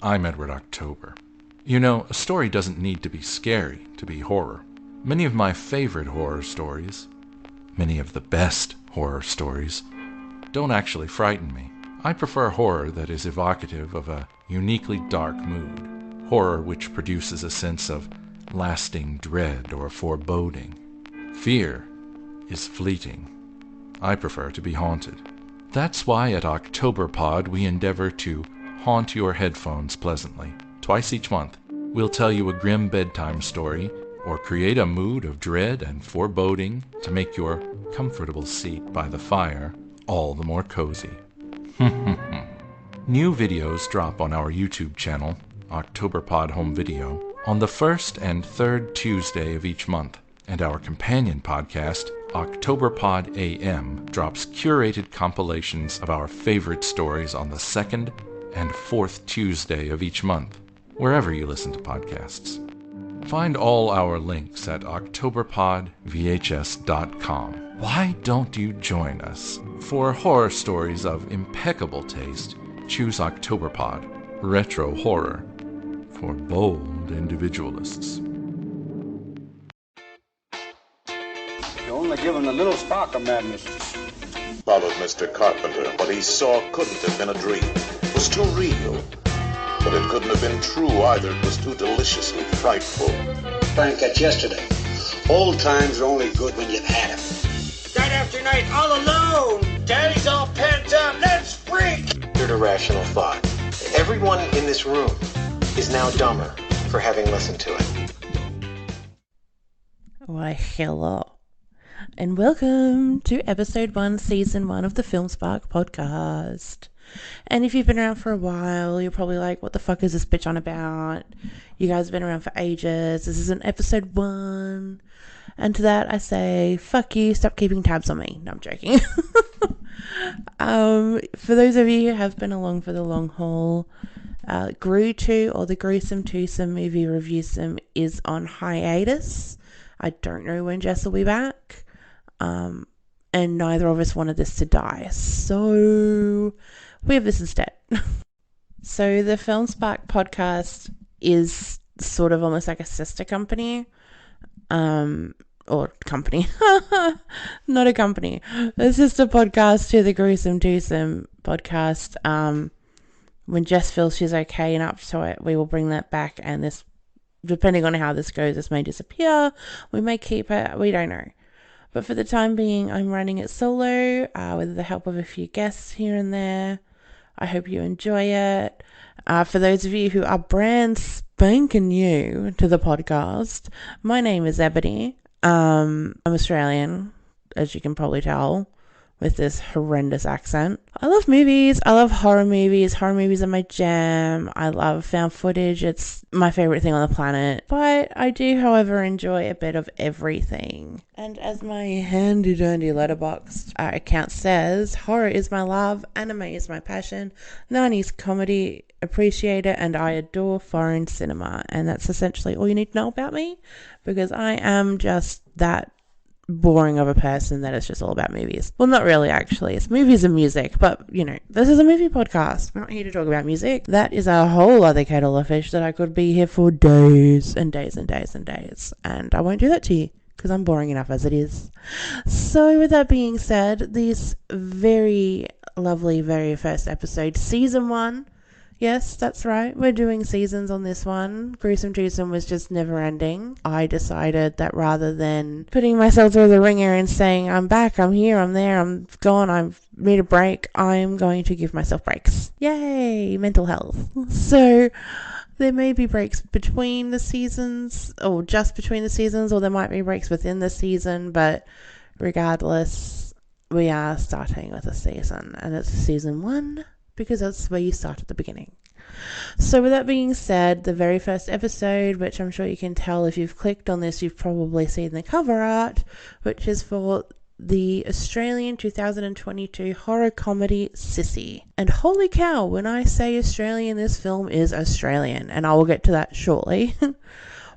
I'm Edward October. You know, a story doesn't need to be scary to be horror. Many of my favorite horror stories, many of the best horror stories, don't actually frighten me. I prefer horror that is evocative of a uniquely dark mood. Horror which produces a sense of lasting dread or foreboding. Fear is fleeting. I prefer to be haunted. That's why at OctoberPod we endeavor to haunt your headphones pleasantly. Twice each month, we'll tell you a grim bedtime story or create a mood of dread and foreboding to make your comfortable seat by the fire all the more cozy. New videos drop on our YouTube channel, OctoberPod Home Video, on the first and third Tuesday of each month, and our companion podcast, OctoberPod AM, drops curated compilations of our favorite stories on the second and fourth Tuesday of each month, wherever you listen to podcasts. Find all our links at octoberpodvhs.com. Why don't you join us? For horror stories of impeccable taste, choose OctoberPod, retro horror for bold individualists. You're only given a little spark of madness. Followed Mr. Carpenter. What he saw couldn't have been a dream. It was too real. But it couldn't have been true either. It was too deliciously frightful. Frank, that's yesterday. Old times are only good when you've had them. Night after night, all alone. Daddy's all pent up. Let's freak. Irrational thought. Everyone in this room is now dumber for having listened to it. Why, hello. And welcome to episode 1, season 1 of the Film Spark podcast. And if you've been around for a while, you're probably like, what the fuck is this bitch on about? You guys have been around for ages. This isn't episode 1. And to that I say, fuck you, stop keeping tabs on me. No, I'm joking. For those of you who have been along for the long haul, Gru 2 or the Gruesome Twosome movie review is on hiatus. I don't know when Jess will be back. And neither of us wanted this to die. So we have this instead. So the Film Spark podcast is sort of almost like a sister company. Or company. Not a company. A sister podcast to the Gruesome Twosome podcast. When Jess feels she's okay and up to it, we will bring that back, and this, depending on how this goes, this may disappear. We may keep it. We don't know. But for the time being, I'm running it solo, with the help of a few guests here and there. I hope you enjoy it. For those of you who are brand spanking new to the podcast, my name is Ebony. I'm Australian, as you can probably tell, with this horrendous accent. I love movies. I love horror movies. Horror movies are my jam. I love found footage. It's my favorite thing on the planet. But I do, however, enjoy a bit of everything. And as my handy-dandy letterboxd account says, horror is my love, anime is my passion, 90s comedy, appreciate it, and I adore foreign cinema. And that's essentially all you need to know about me, because I am just that boring of a person that it's just all about movies. Well, not really, actually. It's movies and music, but, you know, this is a movie podcast. We're not here to talk about music. That is a whole other kettle of fish that I could be here for days and days and days and days. And I won't do that to you, because I'm boring enough as it is. So with that being said, this very lovely very first episode, season 1. Yes, that's right. We're doing seasons on this one. Gruesome Twosome was just never ending. I decided that rather than putting myself through the ringer and saying, I'm back, I'm here, I'm there, I'm gone, I need a break, I'm going to give myself breaks. Yay, mental health. So there may be breaks between the seasons, or just between the seasons, or there might be breaks within the season, but regardless, we are starting with a season, and it's season 1. Because that's where you start at the beginning. So with that being said, the very first episode, which I'm sure you can tell if you've clicked on this, you've probably seen the cover art, which is for the Australian 2022 horror comedy Sissy. And holy cow, when I say Australian, this film is Australian, and I will get to that shortly.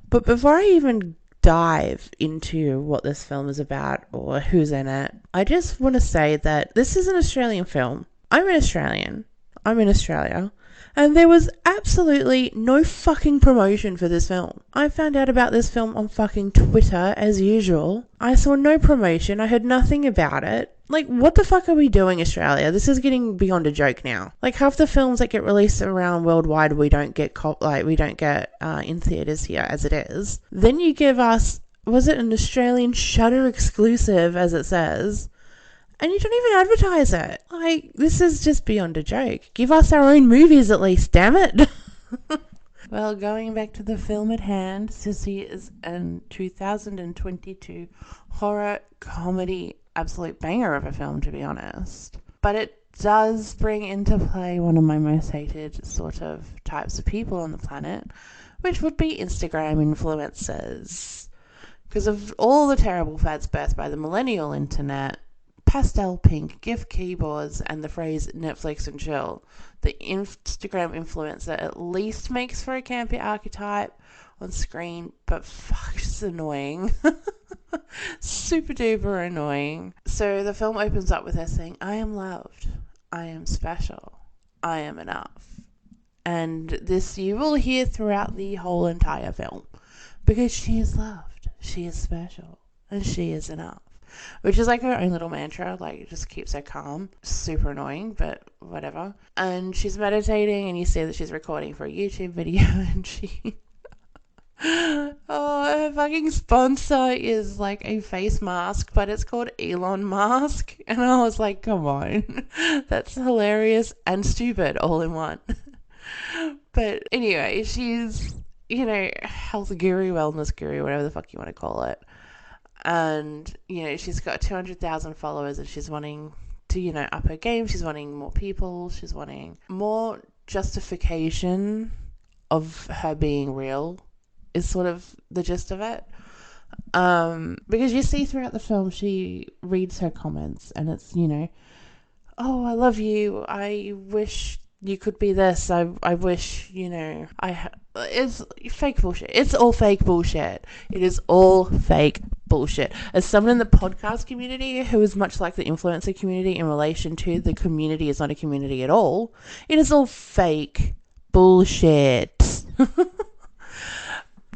But before I even dive into what this film is about or who's in it, I just want to say that this is an Australian film. I'm an Australian. I'm in Australia. And there was absolutely no fucking promotion for this film. I found out about this film on fucking Twitter, as usual. I saw no promotion. I heard nothing about it. Like, what the fuck are we doing, Australia? This is getting beyond a joke now. Like, half the films that get released around worldwide, we don't get in theaters here as it is. Then you give us, was it an Australian Shudder exclusive, as it says? And you don't even advertise it. Like, this is just beyond a joke. Give us our own movies at least, damn it. Well, going back to the film at hand, Sissy is a 2022 horror comedy absolute banger of a film, to be honest. But it does bring into play one of my most hated sort of types of people on the planet, which would be Instagram influencers. Because of all the terrible fads birthed by the millennial internet, pastel pink gift keyboards, and the phrase Netflix and chill, the Instagram influencer at least makes for a campy archetype on screen, but fuck, it's annoying. Super duper annoying. So the film opens up with her saying, I am loved, I am special, I am enough. And this you will hear throughout the whole entire film, because she is loved, she is special, and she is enough. Which is like her own little mantra, like it just keeps her calm. Super annoying, but whatever. And she's meditating, and you see that she's recording for a YouTube video, and she... oh, her fucking sponsor is like a face mask, but it's called Elon Musk. And I was like, come on. That's hilarious and stupid all in one. But anyway, she's, health guru, wellness guru, whatever the fuck you want to call it. And, she's got 200,000 followers, and she's wanting to, up her game. She's wanting more people. She's wanting more justification of her being real is sort of the gist of it. Because you see throughout the film, she reads her comments, and it's, oh, I love you. I wish you could be this. I wish, it's fake bullshit. It's all fake bullshit. It is all fake bullshit. As someone in the podcast community who is much like the influencer community in relation to the community is not a community at all, it is all fake bullshit.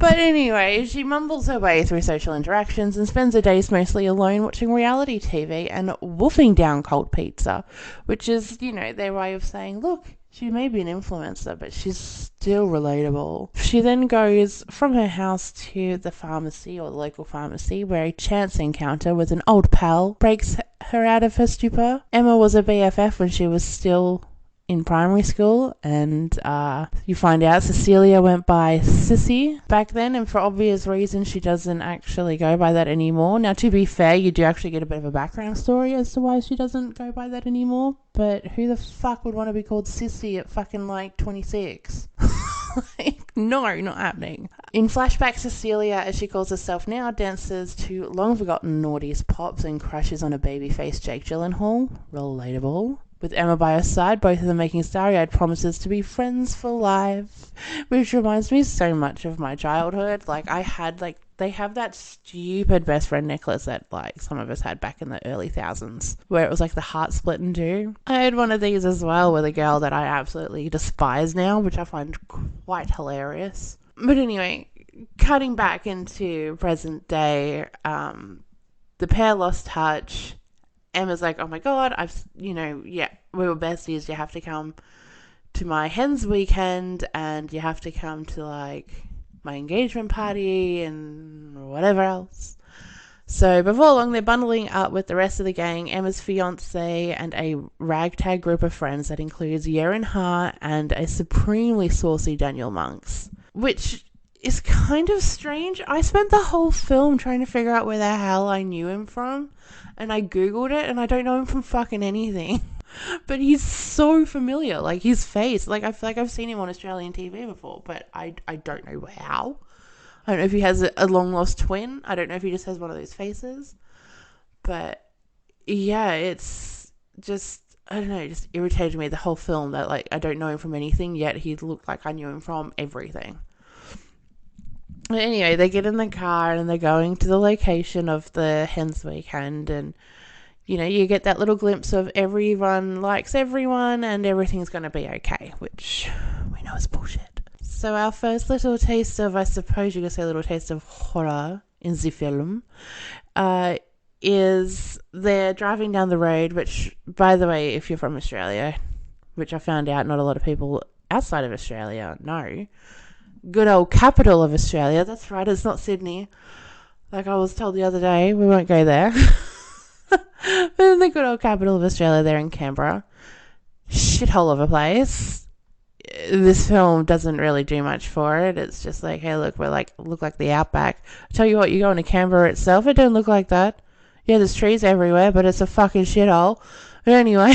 But anyway, she mumbles her way through social interactions and spends her days mostly alone watching reality TV and wolfing down cold pizza, which is, their way of saying, look, she may be an influencer, but she's still relatable. She then goes from her house to the pharmacy, or the local pharmacy, where a chance encounter with an old pal breaks her out of her stupor. Emma was a BFF when she was still in primary school, and you find out Cecilia went by Sissy back then, and for obvious reasons she doesn't actually go by that anymore. Now, to be fair, you do actually get a bit of a background story as to why she doesn't go by that anymore, but who the fuck would want to be called Sissy at fucking 26? No, not happening. In flashback, Cecilia, as she calls herself now, dances to long forgotten noughties pops and crushes on a babyface Jake Gyllenhaal. Relatable. With Emma by her side, both of them making starry-eyed promises to be friends for life, which reminds me so much of my childhood. They have that stupid best friend necklace that, some of us had back in the early thousands, where it was the heart split in two. I had one of these as well with a girl that I absolutely despise now, which I find quite hilarious. But anyway, cutting back into present day, the pair lost touch. Emma's like, oh my god, we were besties, you have to come to my hens weekend, and you have to come to my engagement party and whatever else. So before long, they're bundling up with the rest of the gang, Emma's fiance, and a ragtag group of friends that includes Yerin Hart and a supremely saucy Daniel Monks, which is kind of strange. I spent the whole film trying to figure out where the hell I knew him from, and I googled it, and I don't know him from fucking anything. But he's so familiar, his face. I feel like I've seen him on Australian TV before, but I don't know how. I don't know if he has a long-lost twin. I don't know if he just has one of those faces. But, yeah, it's just, I don't know, it just irritated me the whole film that, I don't know him from anything, yet he looked like I knew him from everything. But anyway, they get in the car and they're going to the location of the hens weekend, and you get that little glimpse of everyone likes everyone and everything's going to be okay, which we know is bullshit. So our first little taste of, I suppose you could say, little taste of horror in the film is they're driving down the road, which, by the way, if you're from Australia, which I found out not a lot of people outside of Australia know, good old capital of Australia, that's right, it's not Sydney, like I was told the other day, we won't go there. But in the good old capital of Australia, there in Canberra, shithole of a place. This film doesn't really do much for it. It's just like, hey, look, look like the outback. I tell you what, you go into Canberra itself, it don't look like that. Yeah, there's trees everywhere, but it's a fucking shithole. But anyway,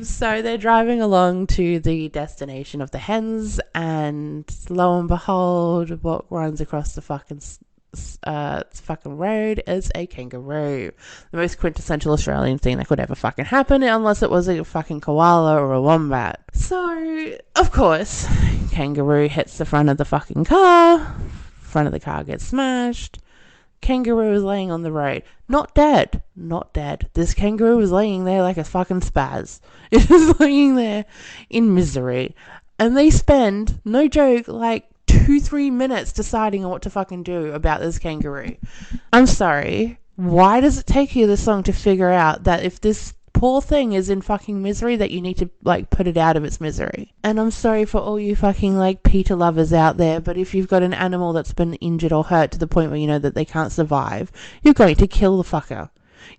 so they're driving along to the destination of the hens, and lo and behold, what runs across the fucking road is a kangaroo. The most quintessential Australian thing that could ever fucking happen, unless it was a fucking koala or a wombat. So, of course, kangaroo hits the front of the fucking car. Front of the car gets smashed. Kangaroo is laying on the road. Not dead. This kangaroo is laying there like a fucking spaz. It is laying there in misery. And they spend, no joke, like 2-3 minutes deciding on what to fucking do about this kangaroo. I'm sorry. Why does it take you this long to figure out that if this poor thing is in fucking misery, that you need to, like, put it out of its misery? And I'm sorry for all you fucking, like, PETA lovers out there, but if you've got an animal that's been injured or hurt to the point where you know that they can't survive, you're going to kill the fucker.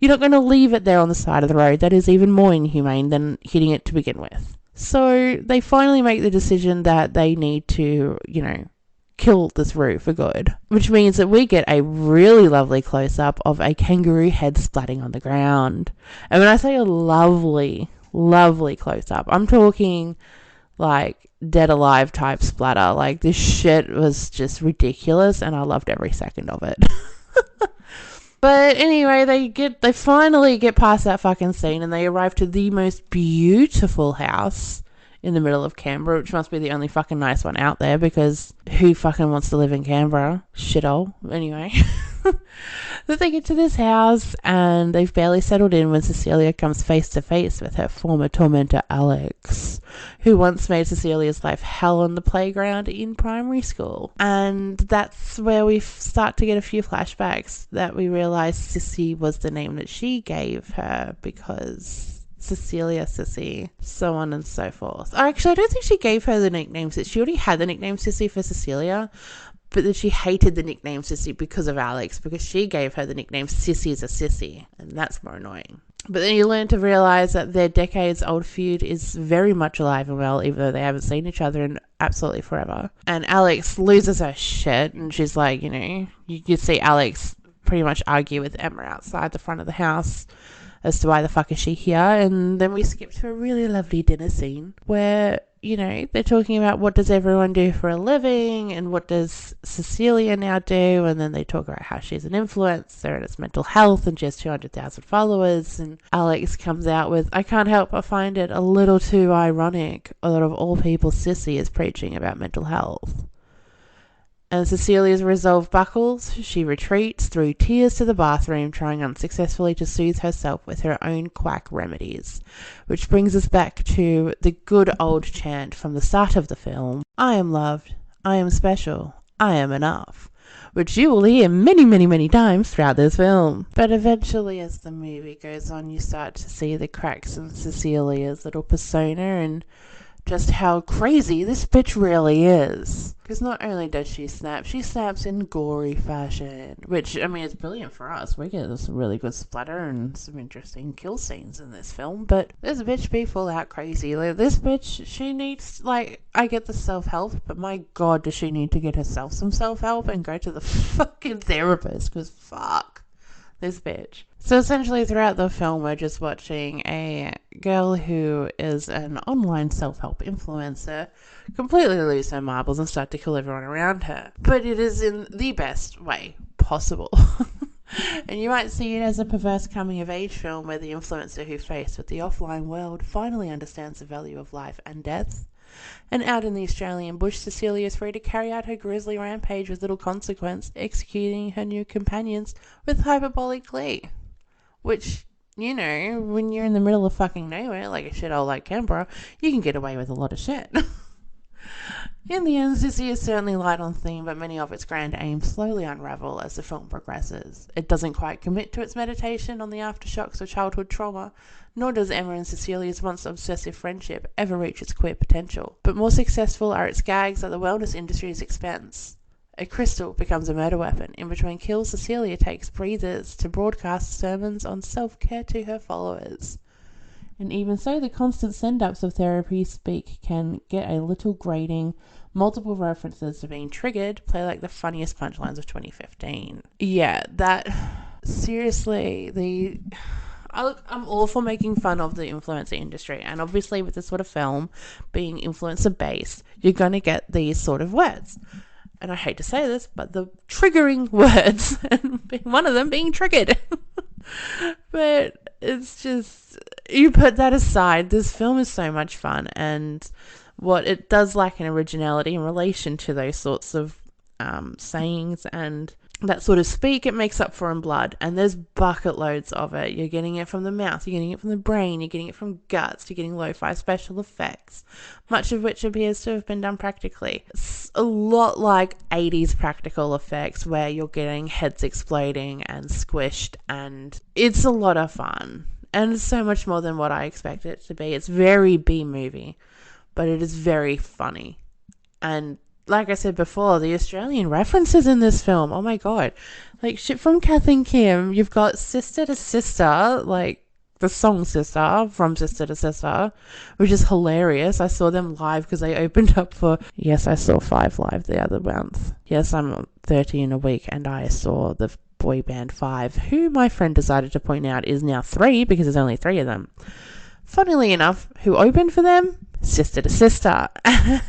You're not going to leave it there on the side of the road. That is even more inhumane than hitting it to begin with. So they finally make the decision that they need to, kill this roo for good, which means that we get a really lovely close-up of a kangaroo head splatting on the ground. And when I say a lovely close-up, I'm talking like dead alive type splatter. Like, this shit was just ridiculous, and I loved every second of it. But anyway, they finally get past that fucking scene, and they arrive to the most beautiful house in the middle of Canberra, which must be the only fucking nice one out there, because who fucking wants to live in Canberra? Shithole. Anyway. That they get to this house, and they've barely settled in when Cecilia comes face to face with her former tormentor Alex, who once made Cecilia's life hell on the playground in primary school. And that's where we start to get a few flashbacks that we realise Sissy was the name that she gave her, because Cecilia, Sissy, so on and so forth. Actually, I don't think she gave her the nickname Sissy. She already had the nickname Sissy for Cecilia, but that she hated the nickname Sissy because of Alex, because she gave her the nickname Sissy's a Sissy, and that's more annoying. But then you learn to realise that their decades-old feud is very much alive and well, even though they haven't seen each other in absolutely forever. And Alex loses her shit, and she's like, you see Alex pretty much argue with Emma outside the front of the house as to why the fuck is she here. And then we skip to a really lovely dinner scene where, they're talking about what does everyone do for a living and what does Cecilia now do, and then they talk about how she's an influencer and it's mental health and she has 200,000 followers, and Alex comes out with, I can't help but find it a little too ironic that of all people Sissy is preaching about mental health. And Cecilia's resolve buckles. She retreats through tears to the bathroom, trying unsuccessfully to soothe herself with her own quack remedies. Which brings us back to the good old chant from the start of the film. I am loved. I am special. I am enough. Which you will hear many, many, many times throughout this film. But eventually, as the movie goes on, you start to see the cracks in Cecilia's little persona and just how crazy this bitch really is. Because not only does she snaps in gory fashion, which, is brilliant for us. We get some really good splatter and some interesting kill scenes in this film, but this bitch be full out crazy. Like, this bitch, she needs, I get the self-help, but my god, does she need to get herself some self-help and go to the fucking therapist, because fuck this bitch. So essentially throughout the film we're just watching a girl who is an online self-help influencer completely lose her marbles and start to kill everyone around her. But it is in the best way possible. And you might see it as a perverse coming-of-age film where the influencer who faced with the offline world finally understands the value of life and death. And out in the Australian bush, Cecilia is free to carry out her grisly rampage with little consequence, executing her new companions with hyperbolic glee. which, you know, when you're in the middle of fucking nowhere, like a shithole like Canberra, you can get away with a lot of shit. In the end, Sissy is certainly light on theme, but many of its grand aims slowly unravel as the film progresses. It doesn't quite commit to its meditation on the aftershocks of childhood trauma, nor does Emma and Cecilia's once obsessive friendship ever reach its queer potential. But more successful are its gags at the wellness industry's expense. A crystal becomes a murder weapon. In between kills, Cecilia takes breathers to broadcast sermons on self-care to her followers. And even so, the constant send-ups of therapy speak can get a little grating. Multiple references to being triggered play like the funniest punchlines of 2015. Yeah, that... Seriously, I'm all for making fun of the influencer industry. And obviously with this sort of film being influencer-based, you're going to get these sort of words. And I hate to say this, but the triggering words, and one of them being triggered. But it's just, you put that aside, this film is so much fun, and what it does lack in originality in relation to those sorts of sayings and that sort of speak, it makes up for in blood, and there's bucket loads of it. You're getting it from the mouth, you're getting it from the brain, you're getting it from guts, you're getting lo-fi special effects, much of which appears to have been done practically. It's a lot like 80s practical effects where you're getting heads exploding and squished, and it's a lot of fun, and it's so much more than what I expected it to be. It's very B-movie, but it is very funny. And like I said before, the Australian references in this film, oh my god. Like, shit from Kath and Kim, you've got Sister to Sister, like the song Sister from Sister to Sister, which is hilarious. I saw them live because they opened up for, yes, I saw 5 live the other month. Yes, I'm 30 in a week, and I saw the boy band 5, who my friend decided to point out is now 3 because there's only 3 of them. Funnily enough, who opened for them? Sister to Sister.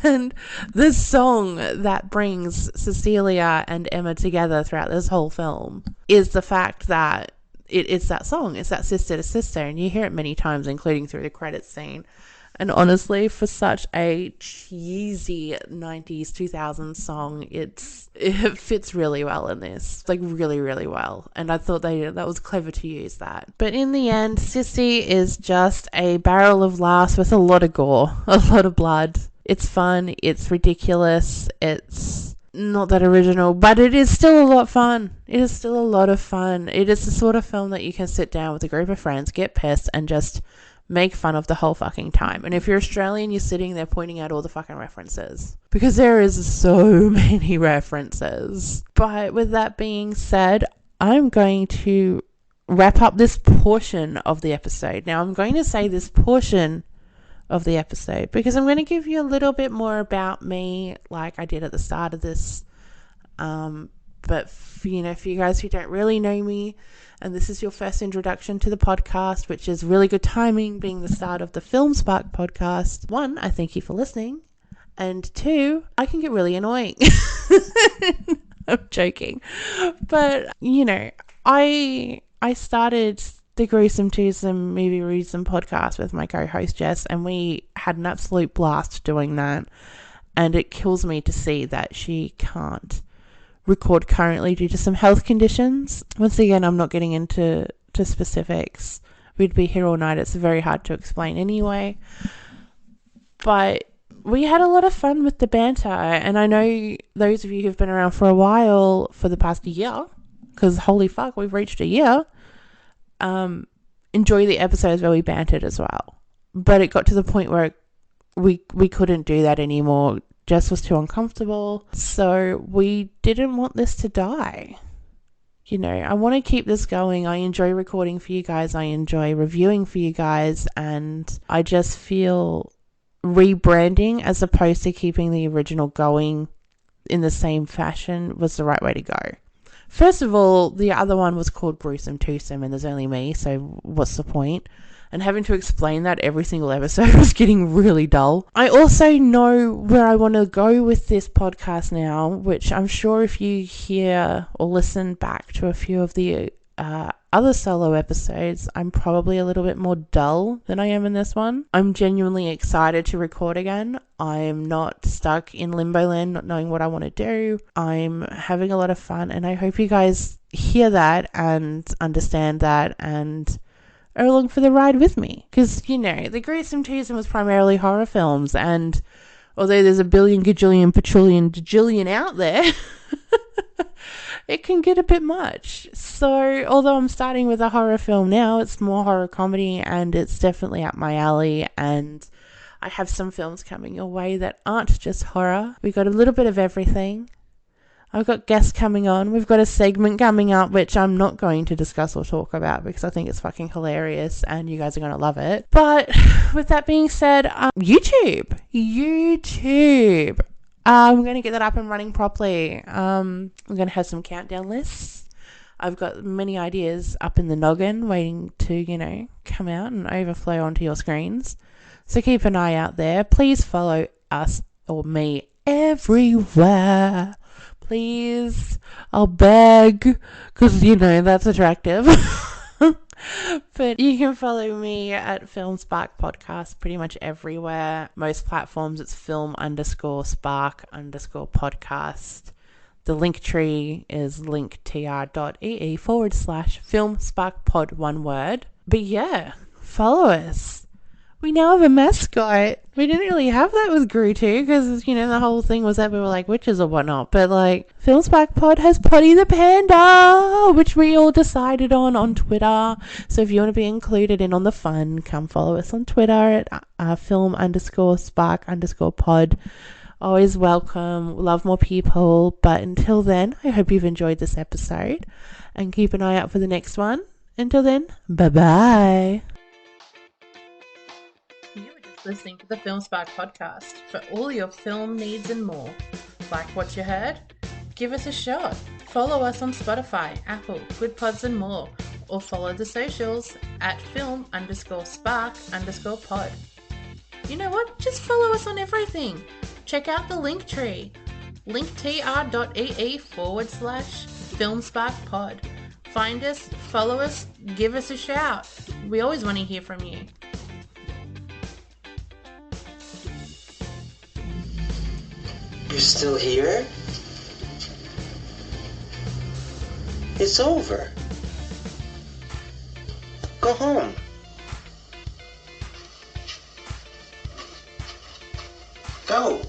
And the song that brings Cecilia and Emma together throughout this whole film is the fact that it's that song, it's that Sister to Sister, and you hear it many times, including through the credits scene. And honestly, for such a cheesy 90s, 2000s song, it fits really well in this. Like, really, really well. And I thought that was clever to use that. But in the end, Sissy is just a barrel of laughs with a lot of gore, a lot of blood. It's fun, it's ridiculous, it's not that original, but it is still a lot of fun. It is still a lot of fun. It is the sort of film that you can sit down with a group of friends, get pissed, and just make fun of the whole fucking time. And if you're Australian, you're sitting there pointing out all the fucking references, because there is so many references. But with that being said, I'm going to wrap up this portion of the episode. Now, I'm going to say this portion of the episode because I'm going to give you a little bit more about me, like I did at the start of this. But for you guys who don't really know me, and this is your first introduction to the podcast, which is really good timing being the start of the Film Spark podcast. 1, I thank you for listening. And 2, I can get really annoying. I'm joking. But, I started the Gruesome Twosome Movie Reviews podcast with my co-host Jess, and we had an absolute blast doing that. And it kills me to see that she can't record currently due to some health conditions. Once again, I'm not getting into specifics. We'd be here all night. It's very hard to explain anyway. But we had a lot of fun with the banter, and I know those of you who've been around for a while, for the past year, because holy fuck, we've reached a year, enjoy the episodes where we bantered as well. But it got to the point where we couldn't do that anymore. Jess was too uncomfortable, so we didn't want this to die. I want to keep this going. I enjoy recording for you guys. I enjoy reviewing for you guys, and I just feel rebranding as opposed to keeping the original going in the same fashion was the right way to go. First of all, the other one was called Gruesome Twosome, and there's only me, so what's the point? And having to explain that every single episode was getting really dull. I also know where I want to go with this podcast now, which I'm sure if you hear or listen back to a few of the other solo episodes, I'm probably a little bit more dull than I am in this one. I'm genuinely excited to record again. I'm not stuck in limbo land, not knowing what I want to do. I'm having a lot of fun, and I hope you guys hear that and understand that and are along for the ride with me. Because, the gruesome twosome was primarily horror films, and although there's a billion, gajillion, patrillion, dajillion out there, it can get a bit much. So, although I'm starting with a horror film now, it's more horror comedy, and it's definitely up my alley, and I have some films coming your way that aren't just horror. We got a little bit of everything. I've got guests coming on. We've got a segment coming up, which I'm not going to discuss or talk about because I think it's fucking hilarious and you guys are going to love it. But with that being said, YouTube. I'm going to get that up and running properly. I'm going to have some countdown lists. I've got many ideas up in the noggin waiting to, come out and overflow onto your screens. So keep an eye out there. Please follow us or me everywhere. Please, I'll beg, because, that's attractive. But you can follow me at Film Spark Podcast pretty much everywhere. Most platforms, it's film_spark_podcast. The link tree is linktr.ee/filmsparkpod, one word. But yeah, follow us. We now have a mascot. We didn't really have that with Gru 2 because, the whole thing was that we were like witches or whatnot. But, Film Spark Pod has Potty the Panda, which we all decided on Twitter. So if you want to be included in on the fun, come follow us on Twitter at film_spark_pod. Always welcome. Love more people. But until then, I hope you've enjoyed this episode. And keep an eye out for the next one. Until then, bye-bye. Listening to the Film Spark podcast for all your film needs and more. Like what you heard? Give us a shot. Follow us on Spotify, Apple, Good Pods and more, or follow the socials at film_spark_pod. You know what? Just follow us on everything. Check out the link tree. linktr.ee/filmsparkpod. Find us, follow us, give us a shout. We always want to hear from you. You're still here? It's over. Go home. Go.